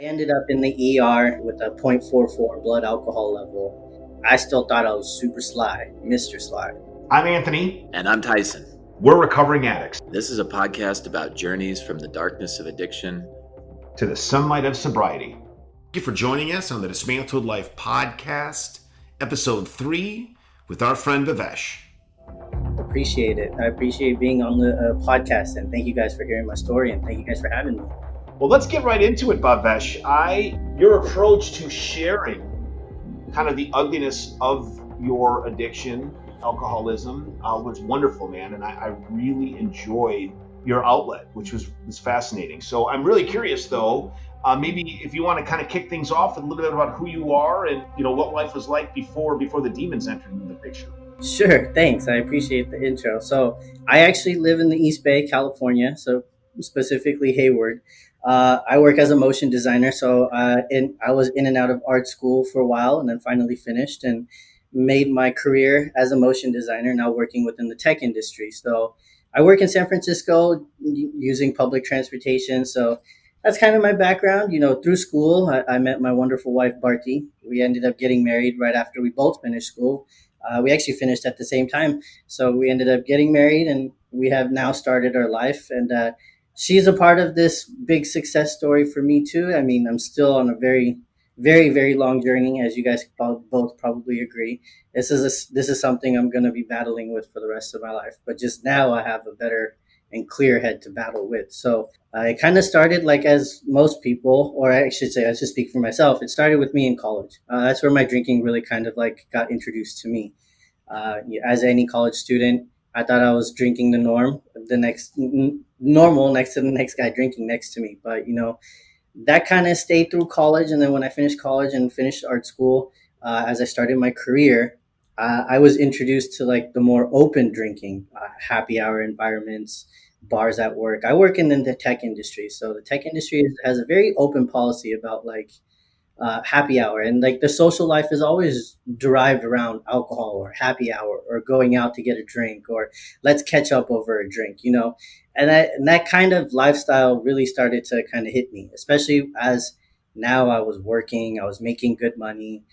I ended up in the ER with a .44 blood alcohol level. I still thought I was super sly, Mr. Sly. I'm Anthony. And I'm Tyson. We're recovering addicts. This is a podcast about journeys from the darkness of addiction to the sunlight of sobriety. Thank you for joining us on the Dismantled Life podcast, episode 3, with our friend Bhavesh. Appreciate it. I appreciate being on the podcast, and thank you guys for hearing my story, and thank you guys for having me. Well, let's get right into it, Bhavesh. Your approach to sharing kind of the ugliness of your addiction, alcoholism, was wonderful, man. And I really enjoyed your outlet, which was fascinating. So I'm really curious, though, maybe if you want to kind of kick things off with a little bit about who you are and what life was like before the demons entered into the picture. Sure, thanks. I appreciate the intro. So I actually live in the East Bay, California, so specifically Hayward. I work as a motion designer, so I was in and out of art school for a while, and then finally finished and made my career as a motion designer. Now working within the tech industry. So I work in San Francisco using public transportation. So that's kind of my background. Through school, I met my wonderful wife, Barty. We ended up getting married right after we both finished school. We actually finished at the same time, so we ended up getting married, and we have now started our life. And she's a part of this big success story for me too. I mean, I'm still on a very, very, very long journey, as you guys both probably agree. This is something I'm going to be battling with for the rest of my life. But just now, I have a better and clear head to battle with. So it kind of started like as most people, or I should say, I should speak for myself. It started with me in college. That's where my drinking really kind of like got introduced to me. As any college student, I thought I was drinking the norm, normal next to the next guy drinking next to me. But that kind of stayed through college, and then when I finished college and finished art school, as I started my career, I was introduced to like the more open drinking, happy hour environments, bars at work. I work in the tech industry, so the tech industry has a very open policy about like happy hour, and like the social life is always derived around alcohol or happy hour or going out to get a drink or let's catch up over a drink, and that kind of lifestyle really started to kind of hit me, especially as now I was working, I was making good money.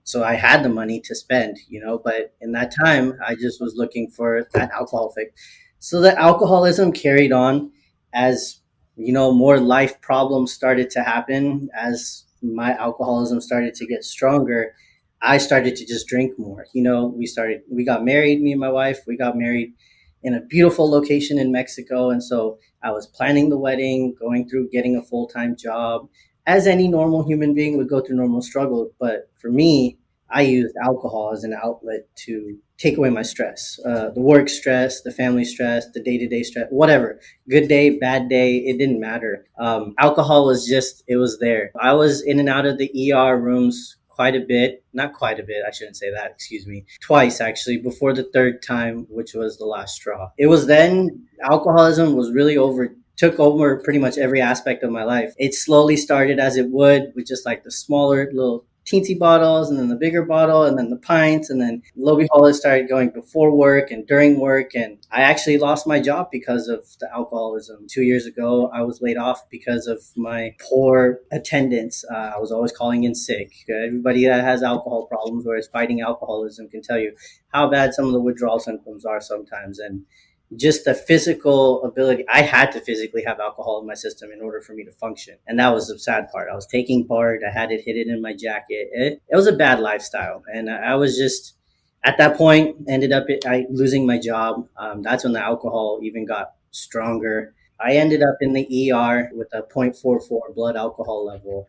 So I had the money to spend, but in that time I just was looking for that alcohol fix. So the alcoholism carried on as more life problems started to happen. As my alcoholism started to get stronger, I started to just drink more. We got married, me and my wife, we got married in a beautiful location in Mexico. And so I was planning the wedding, going through getting a full-time job, as any normal human being would go through normal struggles. But for me, I used alcohol as an outlet to take away my stress, the work stress, the family stress, the day-to-day stress, whatever. Good day, bad day, it didn't matter. Alcohol was just, it was there. I was in and out of the ER rooms quite a bit, not quite a bit, I shouldn't say that, excuse me, twice actually, before the third time, which was the last straw. It was then alcoholism was really took over pretty much every aspect of my life. It slowly started as it would with just like the smaller little teensy bottles, and then the bigger bottle, and then the pints, and then lo and behold, it started going before work and during work. And I actually lost my job because of the alcoholism. 2 years ago, I was laid off because of my poor attendance. I was always calling in sick. Everybody that has alcohol problems or is fighting alcoholism can tell you how bad some of the withdrawal symptoms are sometimes. And just the physical ability, I had to physically have alcohol in my system in order for me to function. And that was the sad part. I was taking part, I had it hidden in my jacket. It was a bad lifestyle. And I was just, at that point, ended up losing my job. That's when the alcohol even got stronger. I ended up in the ER with a .44 blood alcohol level.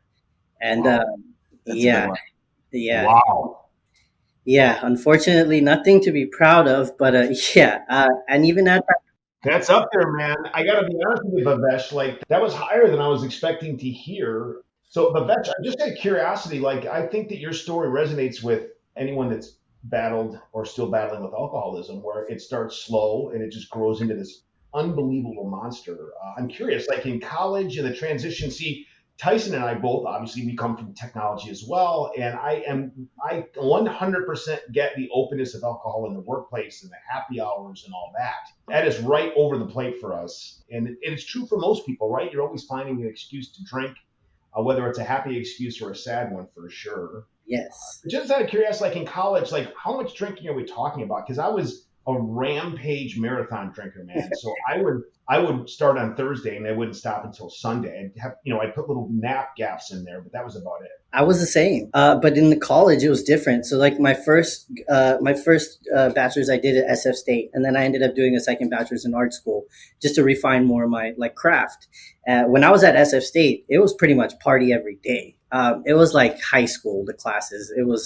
And wow. Yeah. Wow. Yeah, unfortunately, nothing to be proud of, but and even at that. That's up there, man. I got to be honest with you, Bhavesh. Like, that was higher than I was expecting to hear. So, Bhavesh, I just had curiosity. Like, I think that your story resonates with anyone that's battled or still battling with alcoholism, where it starts slow and it just grows into this unbelievable monster. I'm curious, like in college and the transition, see, Tyson and I both, obviously, we come from technology as well. And I 100% get the openness of alcohol in the workplace and the happy hours and all that. That is right over the plate for us. And it's true for most people, right? You're always finding an excuse to drink. whether it's a happy excuse or a sad one for sure. Yes. Just out of curiosity, like in college, like how much drinking are we talking about? Because I was a rampage marathon drinker, man. So I would start on Thursday and I wouldn't stop until Sunday. I'd have, I'd put little nap gaps in there, but that was about it. I was the same, but in the college it was different. So like my first bachelor's I did at SF State, and then I ended up doing a second bachelor's in art school just to refine more of my like craft. When I was at SF State, it was pretty much party every day. It was like high school. The classes. It was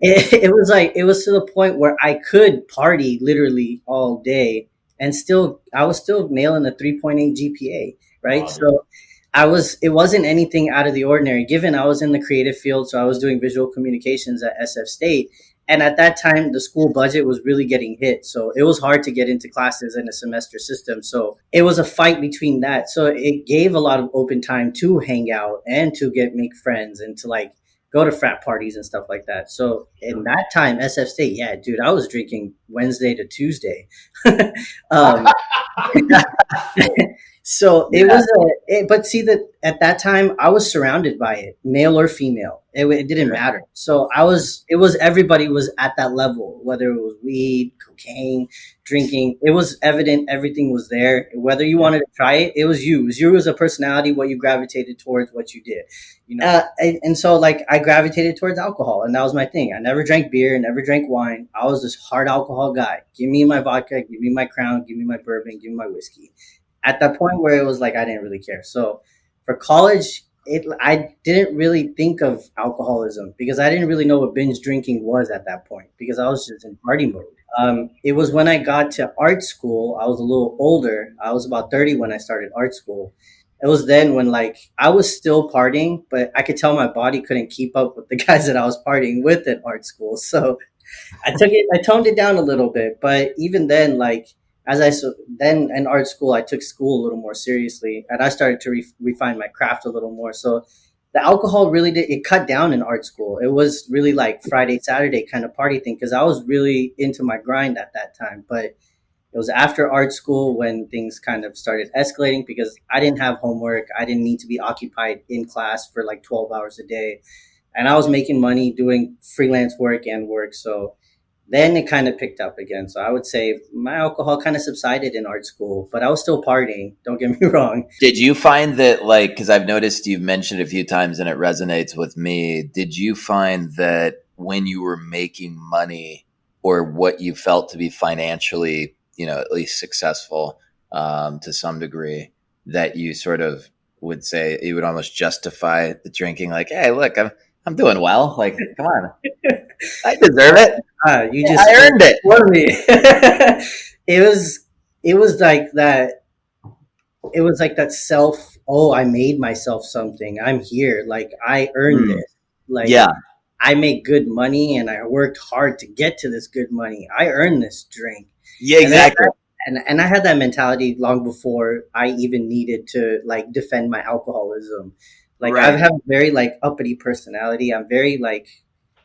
to the point where I could party literally all day, and still I was still nailing a 3.8 GPA. Right, Wow, dude. so it wasn't anything out of the ordinary, given I was in the creative field. So I was doing visual communications at SF State. And at that time, the school budget was really getting hit. So it was hard to get into classes in a semester system. So it was a fight between that. So it gave a lot of open time to hang out and to make friends and to like go to frat parties and stuff like that. So in Sure. that time, SF State, yeah, dude, I was drinking Wednesday to Tuesday. um, so it Yeah. was but see that at that time I was surrounded by it, male or female. It didn't Sure. matter. So it was everybody was at that level, whether it was weed, cocaine, drinking. It was evident everything was there. Whether you Yeah. wanted to try it, it was you. It was you as a personality, what you gravitated towards, what you did. And so like I gravitated towards alcohol, and that was my thing. I never drank beer, never drank wine. I was this hard alcohol guy. Give me my vodka, give me my Crown, give me my bourbon, give me my whiskey at that point where it was like I didn't really care. So for college, I didn't really think of alcoholism because I didn't really know what binge drinking was at that point because I was just in party mode. It was when I got to art school. I was a little older. I was about 30 when I started art school. It was then when like I was still partying, but I could tell my body couldn't keep up with the guys that I was partying with at art school. So I toned it down a little bit, but even then, like then in art school, I took school a little more seriously, and I started to refine my craft a little more. So the alcohol really it cut down in art school. It was really like Friday, Saturday kind of party thing because I was really into my grind at that time. But it was after art school when things kind of started escalating because I didn't have homework. I didn't need to be occupied in class for like 12 hours a day, and I was making money doing freelance work and work. So then it kind of picked up again. So I would say my alcohol kind of subsided in art school, but I was still partying. Don't get me wrong. Did you find that, like, because I've noticed you've mentioned it a few times and it resonates with me, did you find that when you were making money or what you felt to be financially, at least successful to some degree, that you sort of would say you would almost justify the drinking, like, hey, look, I'm doing well. Like, come on, I deserve it. You Yeah, just I earned it. for me. It was like that. It was like that self. Oh, I made myself something. I'm here. Like I earned Mm. this. Like Yeah. I make good money, and I worked hard to get to this good money. I earned this drink. Yeah, And then exactly. and I had that mentality long before I even needed to like defend my alcoholism. Like I Right. have a very like uppity personality. I'm very like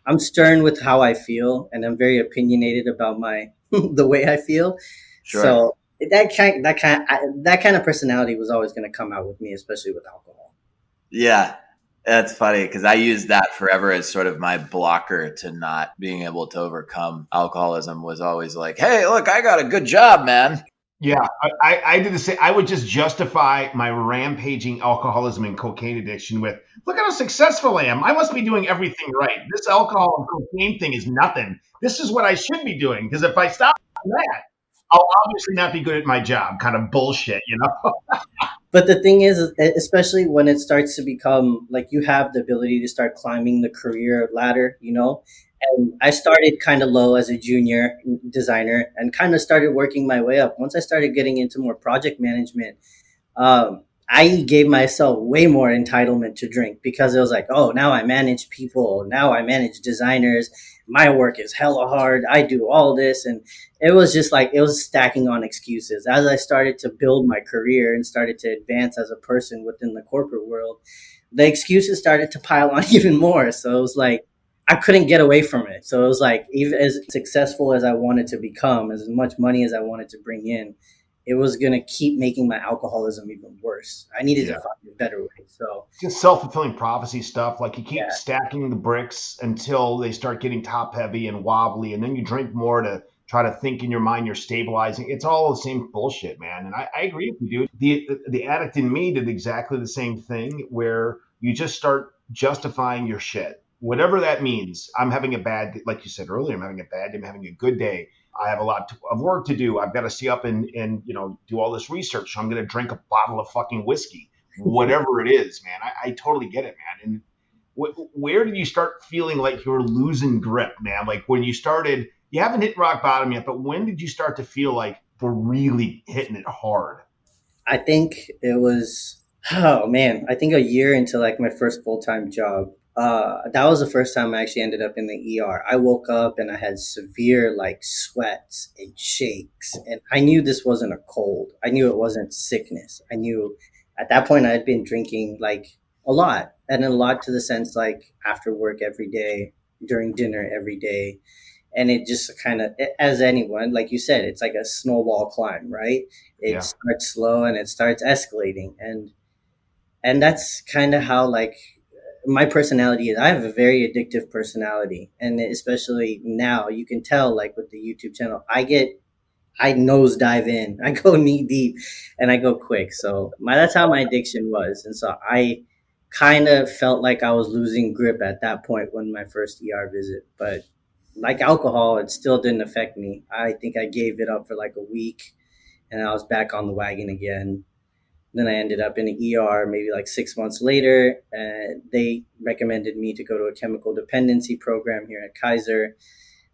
I'm stern with how I feel, and I'm very opinionated about my the way I feel. Sure. So that kind of personality was always going to come out with me, especially with alcohol. Yeah. That's funny because I used that forever as sort of my blocker to not being able to overcome alcoholism was always like, hey, look, I got a good job, man. Yeah, I did the same. I would just justify my rampaging alcoholism and cocaine addiction with, look how successful I am. I must be doing everything right. This alcohol and cocaine thing is nothing. This is what I should be doing. Because if I stop that, I'll obviously not be good at my job. Kind of bullshit, you know? But the thing is, especially when it starts to become like you have the ability to start climbing the career ladder, And I started kind of low as a junior designer and kind of started working my way up. Once I started getting into more project management, I gave myself way more entitlement to drink because it was like, oh, now I manage people. Now I manage designers. My work is hella hard. I do all this. And it was just like, it was stacking on excuses. As I started to build my career and started to advance as a person within the corporate world, the excuses started to pile on even more. So it was like, I couldn't get away from it. So it was like, even as successful as I wanted to become, as much money as I wanted to bring in, it was going to keep making my alcoholism even worse. I needed to Yeah. find a better way. So, Just self-fulfilling prophecy stuff. Like you keep yeah, stacking the bricks until they start getting top heavy and wobbly, and then you drink more to try to think in your mind you're stabilizing. It's all the same bullshit, man. And I agree with you, dude. The addict in me did exactly the same thing, where you just start justifying your shit, whatever that means. I'm having a bad, like you said earlier, I'm having a bad day, I'm having a good day. I have a lot of work to do. I've got to stay up and do all this research. So I'm going to drink a bottle of fucking whiskey, whatever it is, man. I totally get it, man. And where did you start feeling like you were losing grip, man? Like when you started, you haven't hit rock bottom yet, but when did you start to feel like we're really hitting it hard? I think it was, oh man, I think a year into like my first full time job. That was the first time I actually ended up in the ER. I woke up and I had severe like sweats and shakes, and I knew this wasn't a cold. I knew it wasn't sickness. I knew at that point I had been drinking like a lot, and a lot to the sense like after work every day, during dinner every day, and it just kind of, as anyone, like you said, it's like a snowball climb, right? It Yeah. starts slow and it starts escalating, and that's kind of how like my personality is. I have a very addictive personality, and especially now you can tell like with the YouTube channel, I nose dive in, I go knee deep, and I go quick. So that's how my addiction was, and so I kind of felt like I was losing grip at that point when my first ER visit. But like alcohol, it still didn't affect me. I think I gave it up for like a week, and I was back on the wagon again. Then I ended up in the ER maybe like 6 months later, and they recommended me to go to a chemical dependency program here at Kaiser.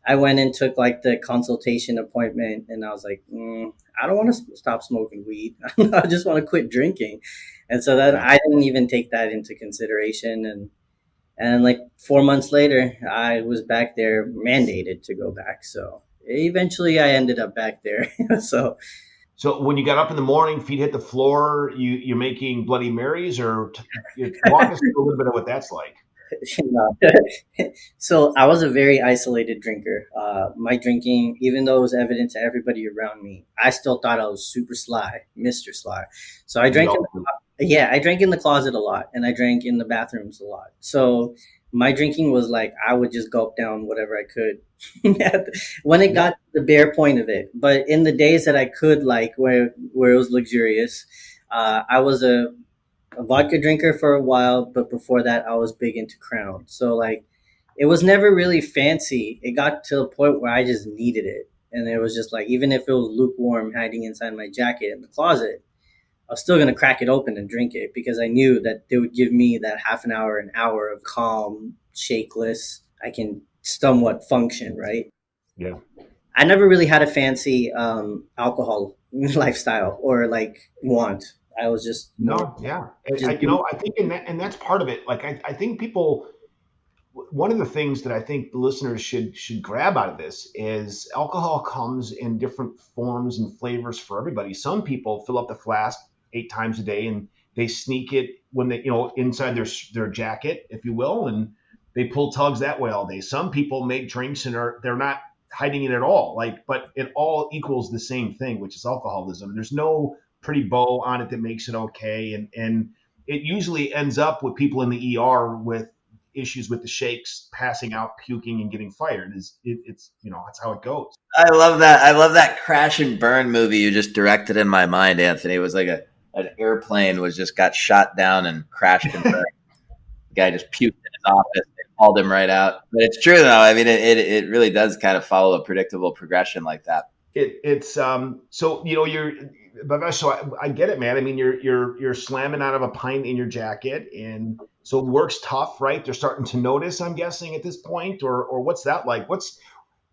I went and took like the consultation appointment, and I was like, I don't want to stop smoking weed. I just want to quit drinking. And so that Yeah. I didn't even take that into consideration. And like 4 months later, I was back there mandated to go back. So eventually I ended up back there. So So when you got up in the morning, feet hit the floor, you're making Bloody Marys, or walk us through a little bit of what that's like. No. So I was a very isolated drinker. My drinking, even though it was evident to everybody around me, I still thought I was super sly, Mr. Sly. So I We drank in all do. the, yeah, I drank in the closet a lot, and I drank in the bathrooms a lot. So my drinking was like I would just gulp down whatever I could when it Yeah. got to the bare point of it. But in the days that I could, like where it was luxurious, I was a vodka drinker for a while, but before that, I was big into Crown. So like, it was never really fancy. It got to a point where I just needed it, and it was just like, even if it was lukewarm, hiding inside my jacket in the closet, I was still gonna crack it open and drink it because I knew that they would give me that half an hour of calm, shakeless. I can somewhat function, right? Yeah. I never really had a fancy alcohol lifestyle or like want. I was just more No, yeah. just do. I think in that, and that's part of it. Like, I think people, one of the things that I think the listeners should grab out of this is alcohol comes in different forms and flavors for everybody. Some people fill up the flask 8 times a day and they sneak it when they, inside their jacket, if you will, and they pull tugs that way all day. Some people make drinks and they're not hiding it at all. Like, but it all equals the same thing, which is alcoholism. There's no pretty bow on it that makes it okay, and it usually ends up with people in the ER with issues with the shakes, passing out, puking, and getting fired. It's that's how it goes. I love that. I love that crash and burn movie you just directed in my mind, Anthony. It was like an airplane was just got shot down and crashed and burned. The guy just puked in his office. They called him right out. But it's true though. I mean, it really does kind of follow a predictable progression like that. It's so you're Bhavesh, so I get it, man. I mean, you're slamming out of a pint in your jacket, and so work's tough, right? They're starting to notice, I'm guessing, at this point, or what's that like?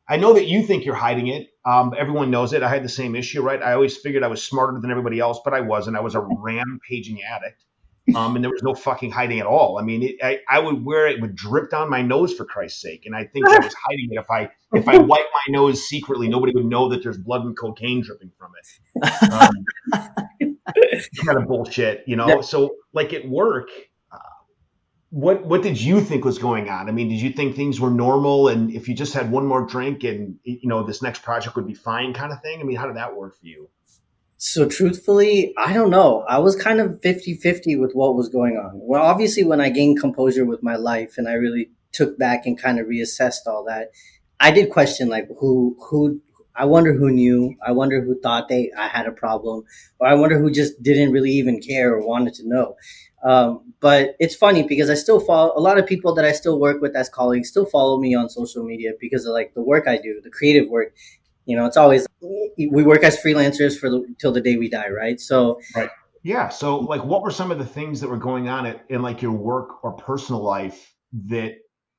I know that you think you're hiding it. Everyone knows it. I had the same issue, right? I always figured I was smarter than everybody else, but I wasn't. I was a rampaging addict. And there was no fucking hiding at all. I mean, I would wear it would drip down my nose for Christ's sake, and I think I was hiding it. If I wipe my nose secretly, nobody would know that there's blood and cocaine dripping from it. Kind of bullshit, So, like at work, uh, what did you think was going on? I mean, did you think things were normal, and if you just had one more drink, and this next project would be fine, kind of thing? I mean, how did that work for you? So truthfully, I don't know. I was kind of 50-50 with what was going on. Well, obviously when I gained composure with my life and I really took back and kind of reassessed all that, I did question like who I wonder who knew. I wonder who thought I had a problem, or I wonder who just didn't really even care or wanted to know. But it's funny because I still follow a lot of people that I still work with as colleagues still follow me on social media because of like the work I do, the creative work. It's always we work as freelancers for till the day we die, right? So Right. Yeah. So, like, what were some of the things that were going on in like your work or personal life that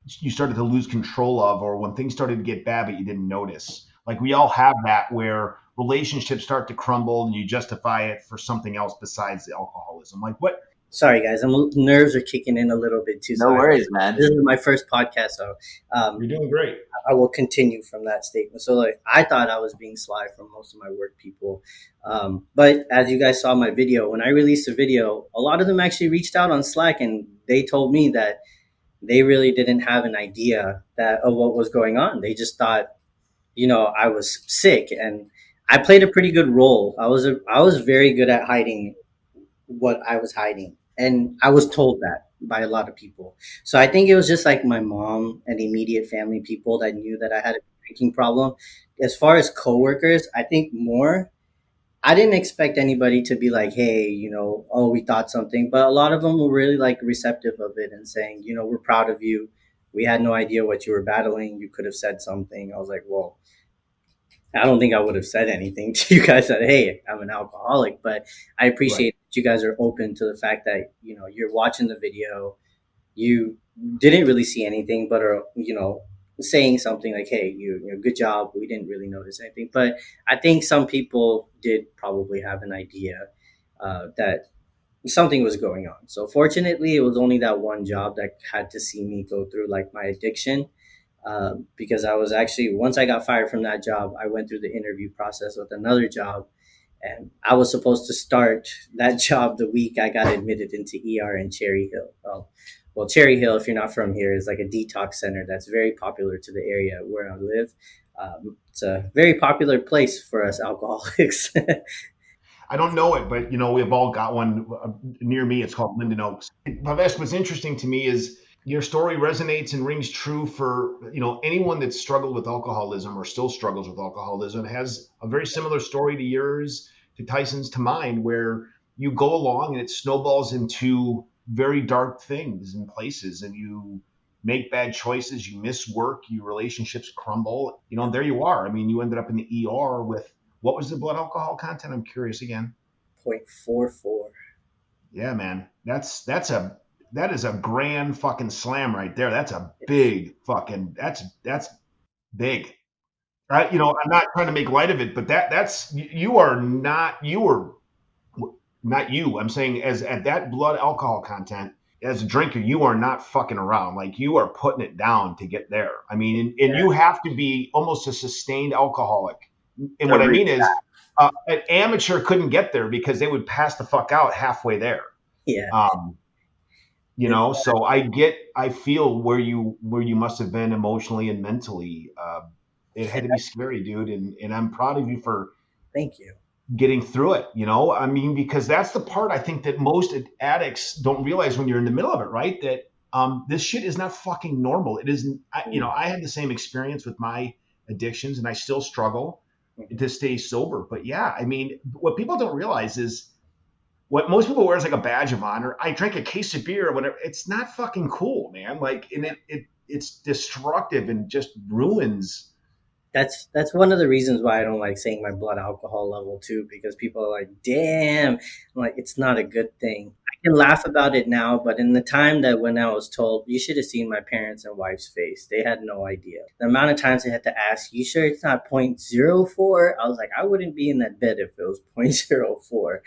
you started to lose control of, or when things started to get bad but you didn't notice? Like, we all have that where relationships start to crumble and you justify it for something else besides the alcoholism. Like, what? sorry guys, nerves are kicking in a little bit too. No So worries, man. this is my first podcast, so You're doing great. I will continue from that statement. So like I thought I was being sly from most of my work people, but as you guys saw my video, when I released a video, a lot of them actually reached out on Slack and they told me that they really didn't have an idea that of what was going on. They just thought, I was sick, and I played a pretty good role. I was very good at hiding what I was hiding, and I was told that by a lot of people. So I think it was just like my mom and immediate family people that knew that I had a drinking problem. As far as coworkers, I think more. I didn't expect anybody to be like, "Hey, oh, we thought something," but a lot of them were really like receptive of it and saying, "We're proud of you. We had no idea what you were battling. You could have said something." I was like, "Well, I don't think I would have said anything to you guys that, hey, I'm an alcoholic," but I Right. appreciate that you guys are open to the fact that, you're watching the video, you didn't really see anything, but are, saying something like, hey, good job. We didn't really notice anything. But I think some people did probably have an idea that something was going on. So fortunately, it was only that one job that had to see me go through like my addiction, because I was actually once I got fired from that job, I went through the interview process with another job, and I was supposed to start that job the week I got admitted into ER in Cherry Hill. Well, Cherry Hill, if you're not from here, is like a detox center that's very popular to the area where I live. It's a very popular place for us alcoholics. I don't know it, but we've all got one near me. It's called Linden Oaks. Bhavesh, what's interesting to me is your story resonates and rings true for anyone that's struggled with alcoholism or still struggles with alcoholism has a very similar story to yours, to Tyson's, to mine, where you go along and it snowballs into very dark things and places, and you make bad choices, you miss work, your relationships crumble. And there you are. I mean, you ended up in the ER with, what was the blood alcohol content? I'm curious again. 0.44. Yeah, man. That is a grand fucking slam right there. That's a big fucking that's big. I'm not trying to make light of it, but that's you are not you are not you. I'm saying as at that blood alcohol content as a drinker, you are not fucking around. Like, you are putting it down to get there. I mean, and you have to be almost a sustained alcoholic. And To what I reach mean is, that. an amateur couldn't get there because they would pass the fuck out halfway there. Yeah. Um, It's so I feel where you must have been emotionally and mentally. It had to be scary, dude. And I'm proud of you for Thank you. getting through it. I mean, because that's the part I think that most addicts don't realize when you're in the middle of it, right? That this shit is not fucking normal. It isn't. I had the same experience with my addictions, and I still struggle to stay sober. But yeah, I mean, what people don't realize is what most people wear is like a badge of honor. I drank a case of beer or whatever. It's not fucking cool, man. Like, and it's destructive and just ruins. That's one of the reasons why I don't like saying my blood alcohol level too, because people are like, "Damn," I'm like, it's not a good thing. I can laugh about it now, but in the time that when I was told, you should have seen my parents and wife's face. They had no idea. The amount of times they had to ask, "You sure it's not 0.04?" I was like, I wouldn't be in that bed if it was 0.04.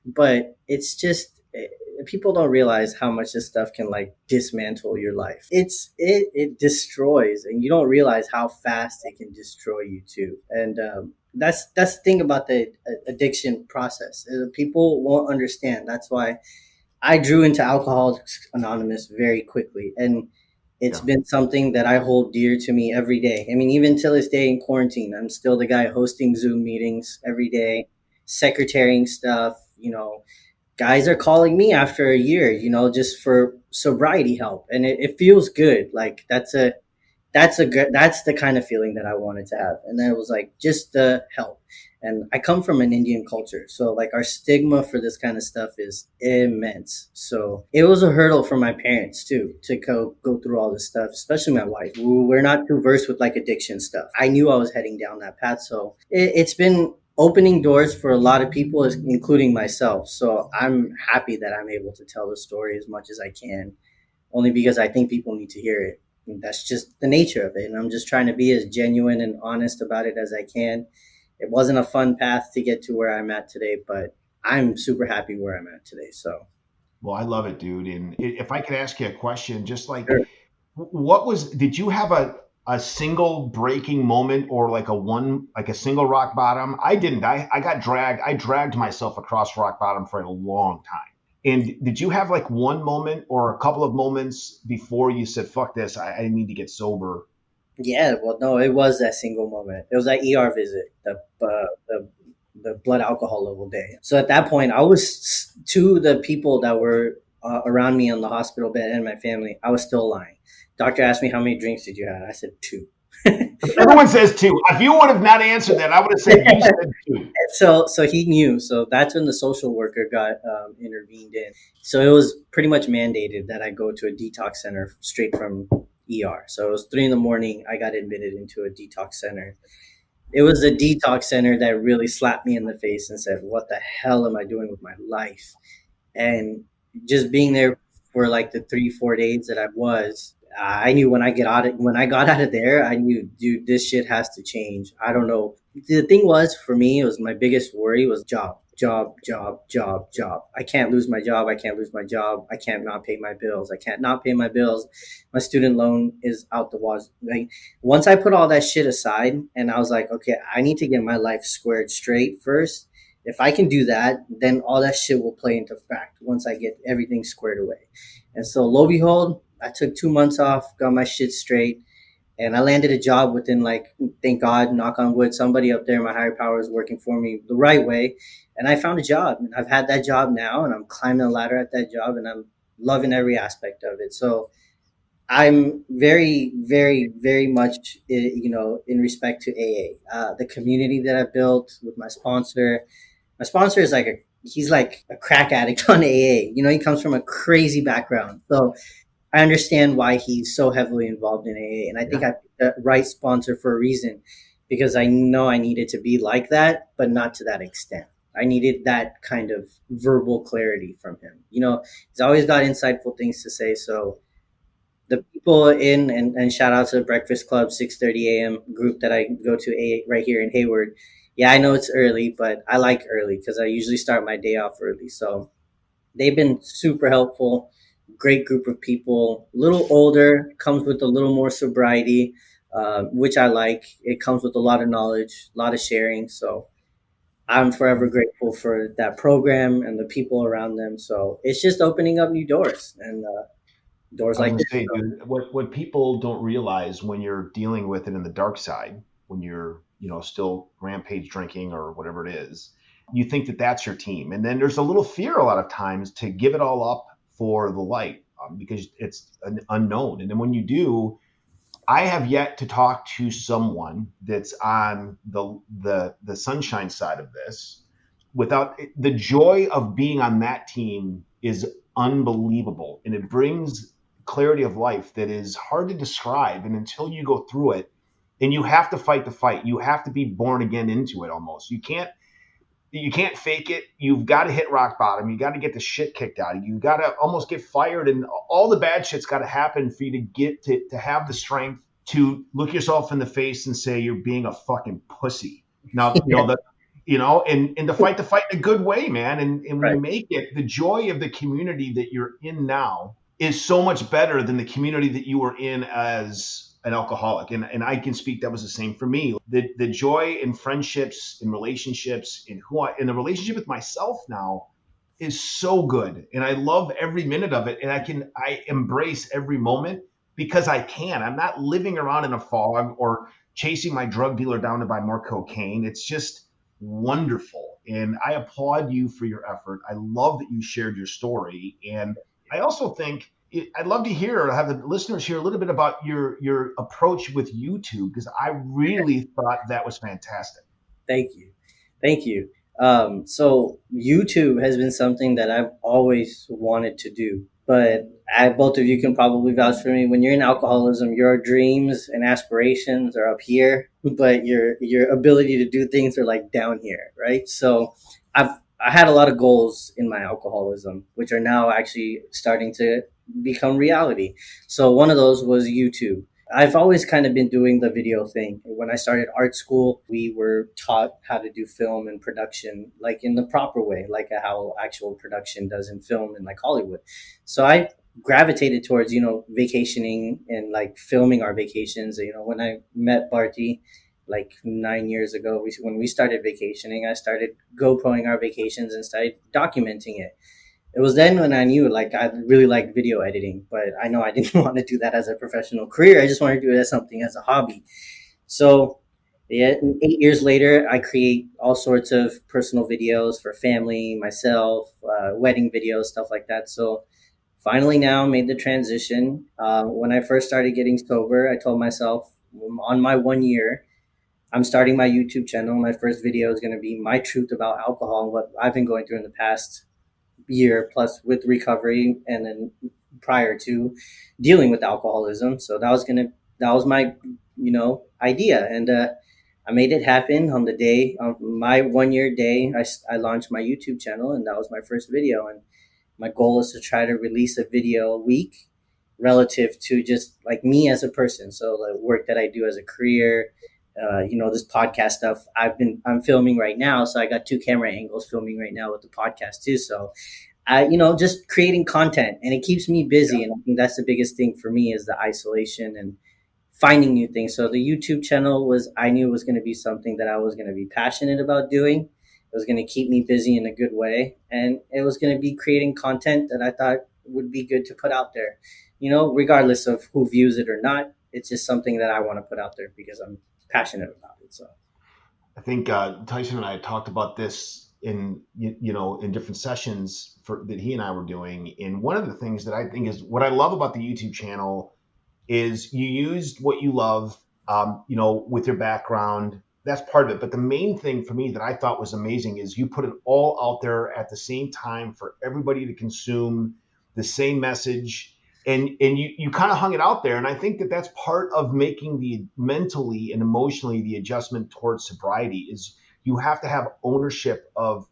But it's just people don't realize how much this stuff can like dismantle your life. It destroys, and you don't realize how fast it can destroy you too. And that's the thing about the addiction process. People won't understand. That's why I drew into Alcoholics Anonymous very quickly, and it's Yeah. been something that I hold dear to me every day. I mean, even till this day in quarantine, I'm still the guy hosting Zoom meetings every day. secretarying stuff, guys are calling me after a year, just for sobriety help, and it feels good. Like that's the kind of feeling that I wanted to have. And then it was like just the help. And I come from an Indian culture, so like our stigma for this kind of stuff is immense. So it was a hurdle for my parents too to go through all this stuff, especially my wife. We're not too versed with like addiction stuff. I knew I was heading down that path, so it's been opening doors for a lot of people, including myself. So I'm happy that I'm able to tell the story as much as I can, only because I think people need to hear it. And that's just the nature of it. And I'm just trying to be as genuine and honest about it as I can. It wasn't a fun path to get to where I'm at today, but I'm super happy where I'm at today. So, Well, I love it, dude. And if I could ask you a question, just like sure. did you have a single breaking moment or like a single rock bottom? I didn't. I dragged myself across rock bottom for a long time. And did you have like one moment or a couple of moments before you said, fuck this, I need to get sober? Yeah, well, no, it was that single moment. It was that ER visit, the blood alcohol level day. So at that point, I was to the people that were around me on the hospital bed and my family. I was still lying. Doctor asked me how many drinks did you have. I said two. Everyone says two. If you would have not answered that, I would have said you said two. So he knew. So that's when the social worker got intervened in. So it was pretty much mandated that I go to a detox center straight from ER. So it was 3 in the morning. I got admitted into a detox center. It was a detox center that really slapped me in the face and said, "What the hell am I doing with my life?" And just being there for like the 3 4 days that I was, I knew when I got out of there, I knew, dude, this shit has to change. I don't know. The thing was, for me, it was my biggest worry was job. I can't lose my job. I can't lose my job. I can't not pay my bills. I can't not pay my bills. My student loan is out the wazoo. Like, once I put all that shit aside and I was like, okay, I need to get my life squared straight first. If I can do that, then all that shit will play into fact once I get everything squared away. And so, lo and behold, I took 2 months off, got my shit straight, and I landed a job within, like, thank God, knock on wood, somebody up there, my higher power is working for me the right way. And I found a job, and I've had that job now, and I'm climbing the ladder at that job, and I'm loving every aspect of it. So I'm very, very, very much, in respect to AA, the community that I built with my sponsor. My sponsor is he's like a crack addict on AA. He comes from a crazy background. So I understand why he's so heavily involved in AA. And I think Yeah. I picked the right sponsor for a reason, because I know I needed to be like that, but not to that extent. I needed that kind of verbal clarity from him. He's always got insightful things to say. So the people in, and shout out to the Breakfast Club 6:30 a.m. group that I go to right here in Hayward. Yeah, I know it's early, but I like early because I usually start my day off early. So they've been super helpful. Great group of people. A little older, comes with a little more sobriety, which I like. It comes with a lot of knowledge, a lot of sharing. So I'm forever grateful for that program and the people around them. So it's just opening up new doors, and doors I was like gonna this. say, dude, what people don't realize when you're dealing with it in the dark side, when you're, still rampage drinking or whatever it is, you think that that's your team. And then there's a little fear a lot of times to give it all up for the light, because it's an unknown. And then when you do, I have yet to talk to someone that's on the sunshine side of this without the joy of being on that team is unbelievable, and it brings clarity of life that is hard to describe. And until you go through it, and you have to fight the fight, you have to be born again into it. Almost, you can't fake it. You've got to hit rock bottom. You got to get the shit kicked out of you. You got to almost get fired, and all the bad shit's got to happen for you to get to have the strength to look yourself in the face and say you're being a fucking pussy. Now, Yeah, and to fight the fight in a good way, man. And when you right. make it, the joy of the community that you're in now is so much better than the community that you were in as an alcoholic. And I can speak, that was the same for me. The joy in friendships, in relationships, in the relationship with myself now is so good. And I love every minute of it. And I embrace every moment because I can. I'm not living around in a fog or chasing my drug dealer down to buy more cocaine. It's just wonderful. And I applaud you for your effort. I love that you shared your story. And I also think I'd love to have the listeners hear a little bit about your approach with YouTube, because I really thought that was fantastic. Thank you. Thank you. So YouTube has been something that I've always wanted to do, but both of you can probably vouch for me. When you're in alcoholism, your dreams and aspirations are up here, but your ability to do things are like down here, right? So I had a lot of goals in my alcoholism, which are now actually starting to become reality. So one of those was YouTube. I've always kind of been doing the video thing. When I started art school, we were taught how to do film and production, like in the proper way, like how actual production does in film in like Hollywood. So I gravitated towards, vacationing and like filming our vacations. When I met Barty like 9 years ago, when we started vacationing, I started GoProing our vacations and started documenting it. It was then when I knew like I really liked video editing, but I know I didn't want to do that as a professional career. I just wanted to do it as something as a hobby. So, yeah, 8 years later, I create all sorts of personal videos for family, myself, wedding videos, stuff like that. So, finally, now made the transition. When I first started getting sober, I told myself on my 1 year, I'm starting my YouTube channel. My first video is going to be my truth about alcohol and what I've been going through in the past year plus with recovery and then prior to dealing with alcoholism. So that was my idea, and I made it happen on the day on my 1 year day. I launched my YouTube channel, and that was my first video. And my goal is to try to release a video a week relative to just like me as a person. So the work that I do as a career, this podcast stuff I'm filming right now. So I got two camera angles filming right now with the podcast too. So just creating content, and it keeps me busy. And I think that's the biggest thing for me is the isolation and finding new things. So the YouTube channel I knew was going to be something that I was going to be passionate about doing. It was going to keep me busy in a good way. And it was going to be creating content that I thought would be good to put out there, regardless of who views it or not. It's just something that I want to put out there because I'm passionate about it. So I think Tyson and I talked about this in in different sessions that he and I were doing. And one of the things that I think is what I love about the YouTube channel is you used what you love, with your background. That's part of it. But the main thing for me that I thought was amazing is you put it all out there at the same time for everybody to consume the same message. And you kind of hung it out there. And I think that that's part of making the mentally and emotionally the adjustment towards sobriety is you have to have ownership of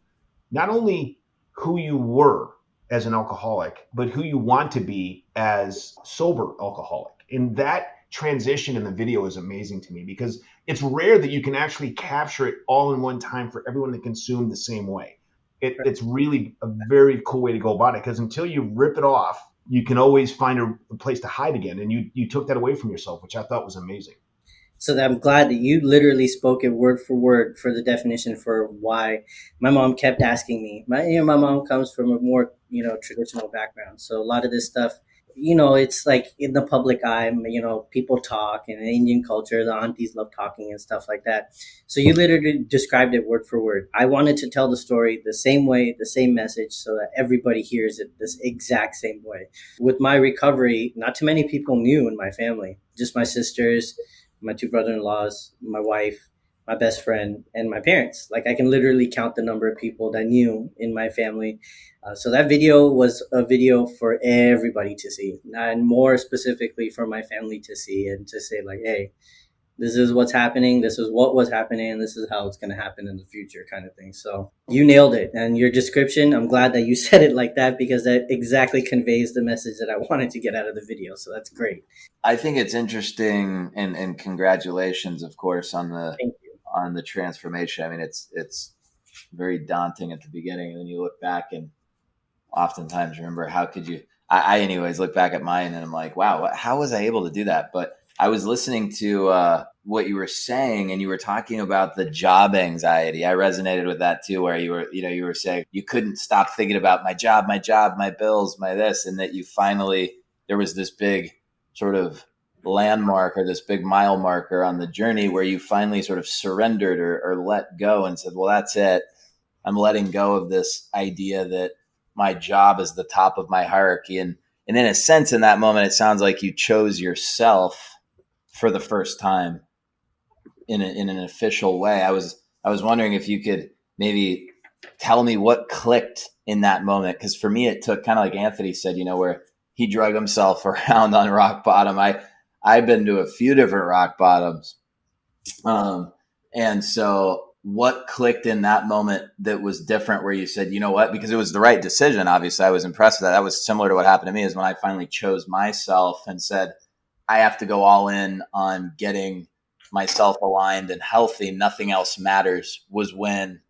not only who you were as an alcoholic, but who you want to be as sober alcoholic. And that transition in the video is amazing to me because it's rare that you can actually capture it all in one time for everyone to consume the same way. It's really a very cool way to go about it because until you rip it off, you can always find a place to hide again. And you took that away from yourself, which I thought was amazing. So I'm glad that you literally spoke it word for the definition for why my mom kept asking me. My mom comes from a more, traditional background. So a lot of this stuff, it's like in the public eye, people talk, and in Indian culture, the aunties love talking and stuff like that. So you literally described it word for word. I wanted to tell the story the same way, the same message, so that everybody hears it this exact same way. With my recovery, not too many people knew in my family, just my sisters, my two brother-in-laws, my wife, my best friend, and my parents. Like I can literally count the number of people that knew in my family. So that video was a video for everybody to see, and more specifically for my family to see and to say like, hey, this is what's happening. This is what was happening. And this is how it's going to happen in the future kind of thing. So you nailed it. And your description, I'm glad that you said it like that because that exactly conveys the message that I wanted to get out of the video. So that's great. I think it's interesting and congratulations, of course, on the transformation. I mean, it's very daunting at the beginning. And then you look back and oftentimes remember, how could you, I anyways look back at mine and I'm like, wow, how was I able to do that? But I was listening to what you were saying, and you were talking about the job anxiety. I resonated with that too, where you were saying you couldn't stop thinking about my job, my bills, my this, and that you finally, there was this big sort of landmark or this big mile marker on the journey where you finally sort of surrendered or let go and said, well, that's it. I'm letting go of this idea that my job is the top of my hierarchy. And in a sense, in that moment, it sounds like you chose yourself for the first time in an official way. I was wondering if you could maybe tell me what clicked in that moment, because for me, it took kind of like Anthony said, where he drug himself around on rock bottom. I've been to a few different rock bottoms, and so what clicked in that moment that was different, where you said, you know what, because it was the right decision. Obviously, I was impressed with that. That was similar to what happened to me, is when I finally chose myself and said, I have to go all in on getting myself aligned and healthy. Nothing else matters, was when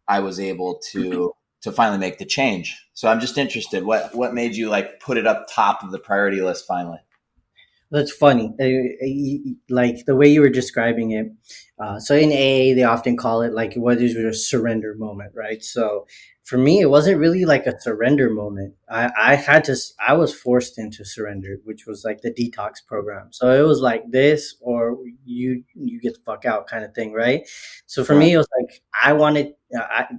I was able to finally make the change. So I'm just interested, what made you like put it up top of the priority list finally? That's funny. Like the way you were describing it. So in AA, they often call it like what is your surrender moment, right? So for me, it wasn't really like a surrender moment. I was forced into surrender, which was like the detox program. So it was like this, or you get the fuck out kind of thing, right? So for Right. me, it was like I wanted,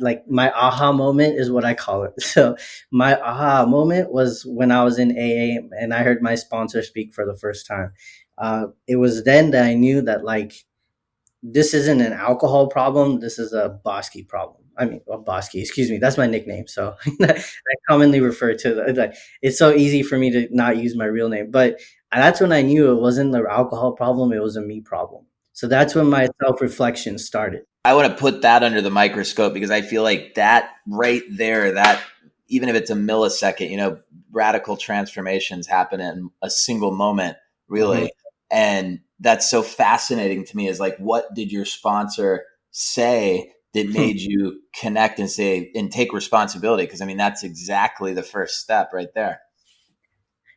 like my aha moment is what I call it. So my aha moment was when I was in AA and I heard my sponsor speak for the first time. It was then that I knew that like this isn't an alcohol problem. This is a Bosky problem. I mean, a Bosky, excuse me. That's my nickname. So I commonly refer to like, it's so easy for me to not use my real name. But that's when I knew it wasn't the alcohol problem. It was a me problem. So that's when my self reflection started. I want to put that under the microscope, because I feel like that right there, that even if it's a millisecond, radical transformations happen in a single moment, Mhm. really. And that's so fascinating to me, is like, what did your sponsor say that made you connect and say, and take responsibility? Because I mean, that's exactly the first step right there.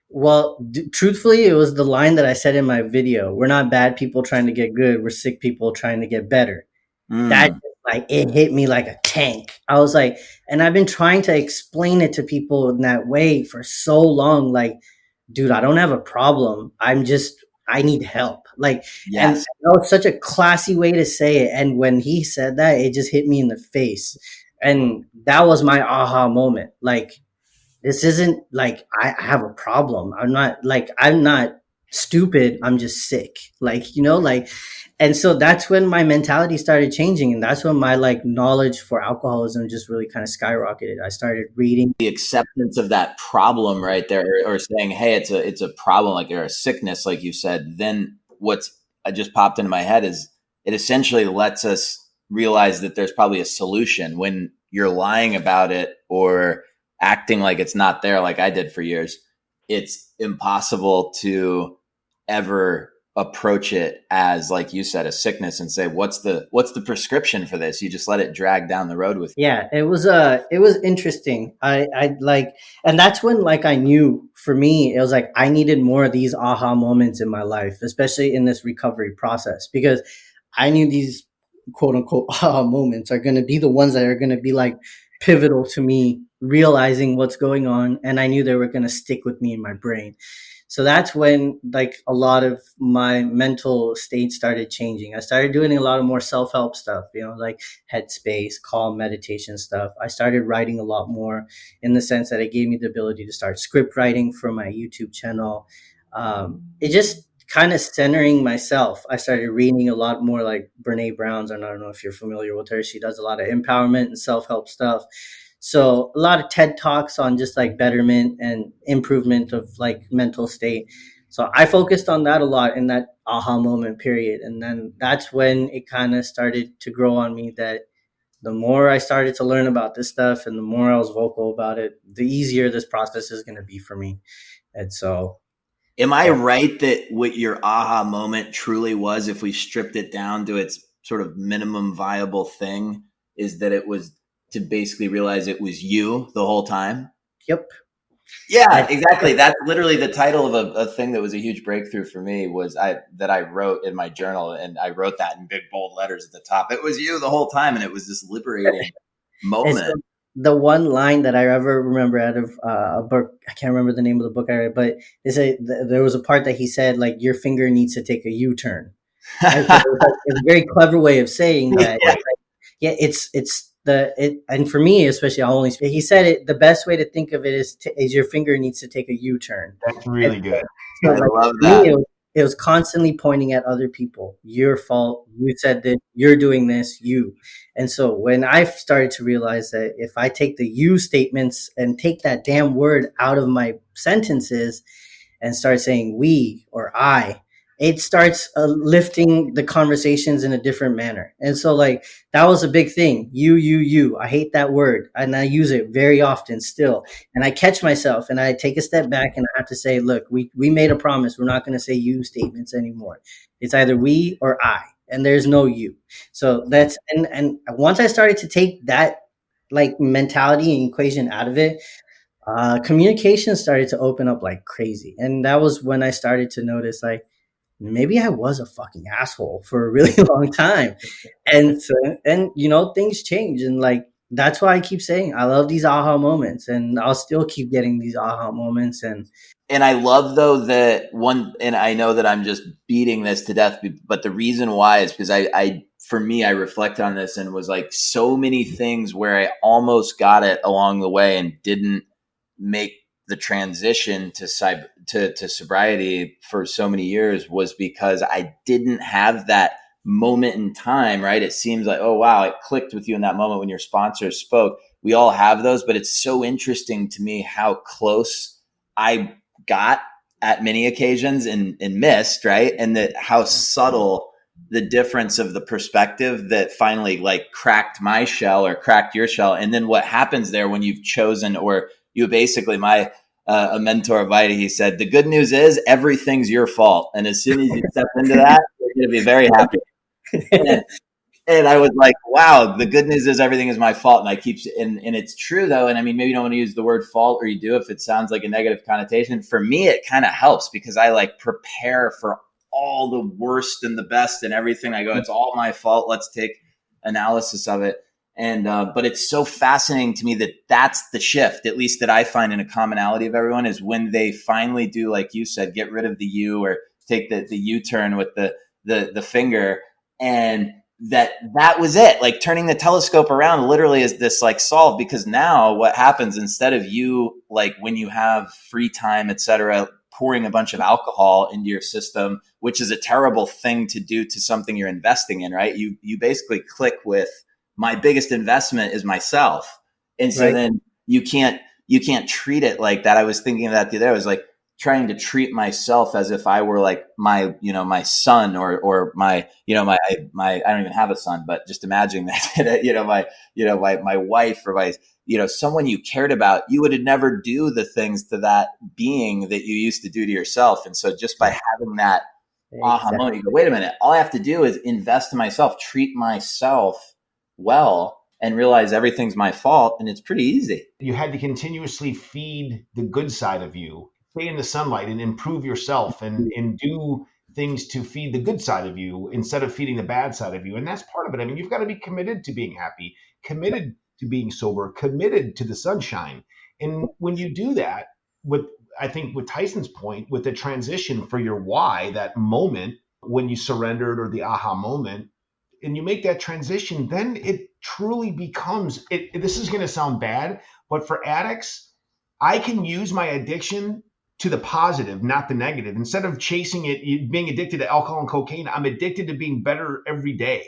Well, truthfully, it was the line that I said in my video. We're not bad people trying to get good. We're sick people trying to get better. That, Mm, like, it hit me like a tank. I was like, and I've been trying to explain it to people in that way for so long. Like, dude, I don't have a problem. I need help. Like, and yes. that was such a classy way to say it. And when he said that, it just hit me in the face. And that was my aha moment. Like, this isn't like I have a problem. I'm not stupid. I'm just sick. Like, like, and so that's when my mentality started changing. And that's when my like knowledge for alcoholism just really kind of skyrocketed. I started reading. The acceptance of that problem right there, or saying, hey, it's a problem, like, or a sickness, like you said. Then what's I just popped into my head is, it essentially lets us realize that there's probably a solution when you're lying about it or acting like it's not there, like I did for years. It's impossible to ever approach it as, like you said, a sickness, and say, what's the prescription for this? You just let it drag down the road with you. Yeah, it was interesting. I like, and that's when like I knew for me it was like I needed more of these aha moments in my life, especially in this recovery process, because I knew these quote unquote aha moments are going to be the ones that are going to be like pivotal to me realizing what's going on, and I knew they were going to stick with me in my brain. So that's when like a lot of my mental state started changing. I started doing a lot of more self-help stuff, like headspace, calm meditation stuff. I started writing a lot more, in the sense that it gave me the ability to start script writing for my YouTube channel. It just kind of centering myself. I started reading a lot more like Brene Brown's, and I don't know if you're familiar with her. She does a lot of empowerment and self-help stuff. So a lot of TED Talks on just like betterment and improvement of like mental state. So I focused on that a lot in that aha moment period. And then that's when it kind of started to grow on me that the more I started to learn about this stuff and the more I was vocal about it, the easier this process is going to be for me. And so, Am I yeah. right that what your aha moment truly was, if we stripped it down to its sort of minimum viable thing, is that it was to basically realize it was you the whole time? Yep. Yeah, I, exactly. That's literally the title of a thing that was a huge breakthrough for me, was I wrote in my journal, and I wrote that in big bold letters at the top. It was you the whole time, and it was this liberating and so moment. the one line that I ever remember out of a book, I can't remember the name of the book I read, but there was a part that he said like your finger needs to take a U-turn. And so it's a very clever way of saying that. Yeah. Yeah, it's and for me especially, I'll only speak. He said it. The best way to think of it is your finger needs to take a U-turn. That's really good. So I like love for me, that. it was constantly pointing at other people. Your fault. You said that. You're doing this. You. And so when I started to realize that if I take the you statements and take that damn word out of my sentences and start saying we or I, it starts lifting the conversations in a different manner. And so, like, that was a big thing. You. I hate that word. And I use it very often still. And I catch myself and I take a step back and I have to say, look, we made a promise. We're not going to say you statements anymore. It's either we or I, and there's no you. So that's, and once I started to take that like mentality and equation out of it, communication started to open up like crazy. And that was when I started to notice like maybe I was a fucking asshole for a really long time. And so, and things change. And like, that's why I keep saying I love these aha moments, and I'll still keep getting these aha moments. And I love though that one, and I know that I'm just beating this to death, but the reason why is because for me, I reflect on this and was like so many things where I almost got it along the way and didn't make the transition to sobriety for so many years was because I didn't have that moment in time, right? It seems like, oh, wow, it clicked with you in that moment when your sponsor spoke. We all have those, but it's so interesting to me how close I got at many occasions and missed, right? And that how subtle the difference of the perspective that finally like cracked my shell or cracked your shell. And then what happens there when you've chosen, or you basically, a mentor of Vita, he said, the good news is everything's your fault. And as soon as you step into that, you're going to be very happy. And I was like, wow, the good news is everything is my fault. And I keep, and it's true though. And I mean, maybe you don't want to use the word fault, or you do if it sounds like a negative connotation. For me, it kind of helps because I like prepare for all the worst and the best and everything. I go, it's all my fault. Let's take analysis of it. And, but it's so fascinating to me that that's the shift, at least that I find in a commonality of everyone, is when they finally do, like you said, get rid of the you or take the U-turn with the finger, and that was it. Like turning the telescope around literally is this like solve, because now what happens, instead of you, like when you have free time, etc., pouring a bunch of alcohol into your system, which is a terrible thing to do to something you're investing in, right? You basically click with, my biggest investment is myself. And so then you can't treat it like that. I was thinking of that the other day. I was like trying to treat myself as if I were like my son or my, I don't even have a son, but just imagining that, my wife or my, someone you cared about, you would never do the things to that being that you used to do to yourself. And so just by having that aha moment, you go, wait a minute, all I have to do is invest in myself, treat myself well, and realize everything's my fault. And it's pretty easy. You had to continuously feed the good side of you, stay in the sunlight and improve yourself and do things to feed the good side of you instead of feeding the bad side of you. And that's part of it. I mean, you've got to be committed to being happy, committed to being sober, committed to the sunshine. And when you do that, I think with Tyson's point, with the transition for your why, that moment when you surrendered or the aha moment, and you make that transition, then it truly becomes it. This is going to sound bad, but for addicts, I can use my addiction to the positive, not the negative. Instead of chasing it, being addicted to alcohol and cocaine, I'm addicted to being better every day.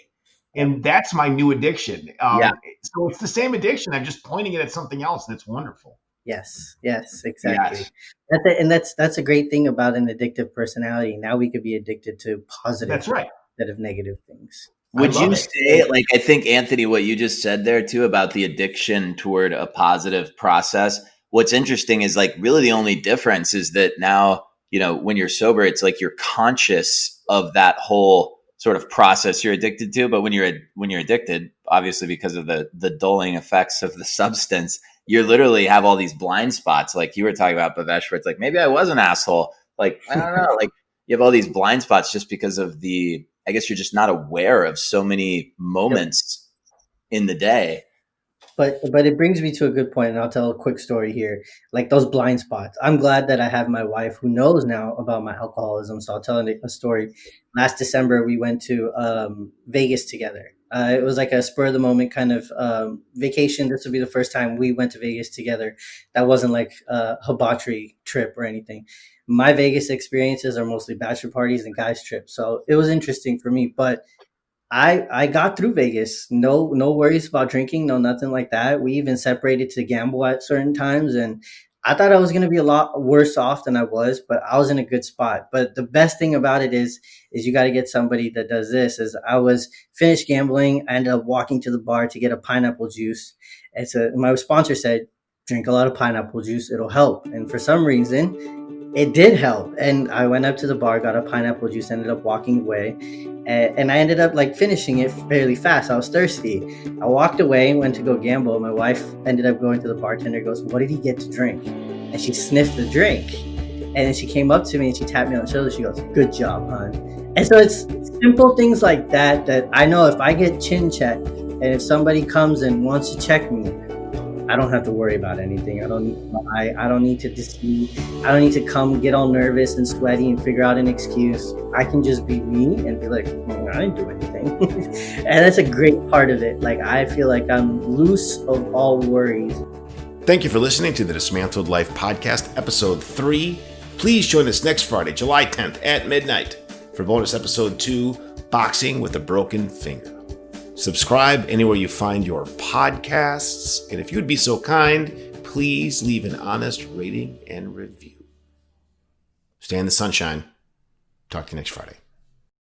And that's my new addiction. So it's the same addiction. I'm just pointing it at something else. And it's wonderful. Yes, exactly. That's a great thing about an addictive personality. Now we could be addicted to positive That's right. instead of negative things. Would you say, like, I think, Anthony, what you just said there too about the addiction toward a positive process, what's interesting is like really the only difference is that now, when you're sober, it's like you're conscious of that whole sort of process you're addicted to. But when you're addicted, obviously because of the dulling effects of the substance, you literally have all these blind spots. Like you were talking about, Bhavesh, where it's like, maybe I was an asshole. Like, I don't know, like you have all these blind spots just because of I guess you're just not aware of so many moments in the day. But it brings me to a good point, and I'll tell a quick story here. Like those blind spots. I'm glad that I have my wife who knows now about my alcoholism. So I'll tell a story. Last December, we went to Vegas together, It was like a spur of the moment kind of vacation. This would be the first time we went to Vegas together. That wasn't like a hibachi trip or anything. My Vegas experiences are mostly bachelor parties and guys trips, so it was interesting for me. But I got through Vegas. No worries about drinking, no nothing like that. We even separated to gamble at certain times, and I thought I was going to be a lot worse off than I was, but I was in a good spot. But the best thing about it is you got to get somebody that does this. Is I was finished gambling, I ended up walking to the bar to get a pineapple juice, and so my sponsor said, "Drink a lot of pineapple juice; it'll help." And for some reason, it did help. And I went up to the bar, got a pineapple juice, ended up walking away, and I ended up like finishing it fairly fast. I was thirsty. I walked away, went to go gamble. My wife ended up going to the bartender, goes, "What did he get to drink?" And she sniffed the drink. And then she came up to me and she tapped me on the shoulder. She goes, "Good job, hon." And so it's simple things like that that I know if I get chin checked and if somebody comes and wants to check me, I don't have to worry about anything. I don't need to lie. I don't need to deceive. I don't need to come get all nervous and sweaty and figure out an excuse. I can just be me and be like, I didn't do anything. And that's a great part of it. Like, I feel like I'm loose of all worries. Thank you for listening to the Dismantled Life Podcast, Episode 3. Please join us next Friday, July 10th at midnight for bonus Episode 2, Boxing with a Broken Finger. Subscribe anywhere you find your podcasts. And if you'd be so kind, please leave an honest rating and review. Stay in the sunshine. Talk to you next Friday.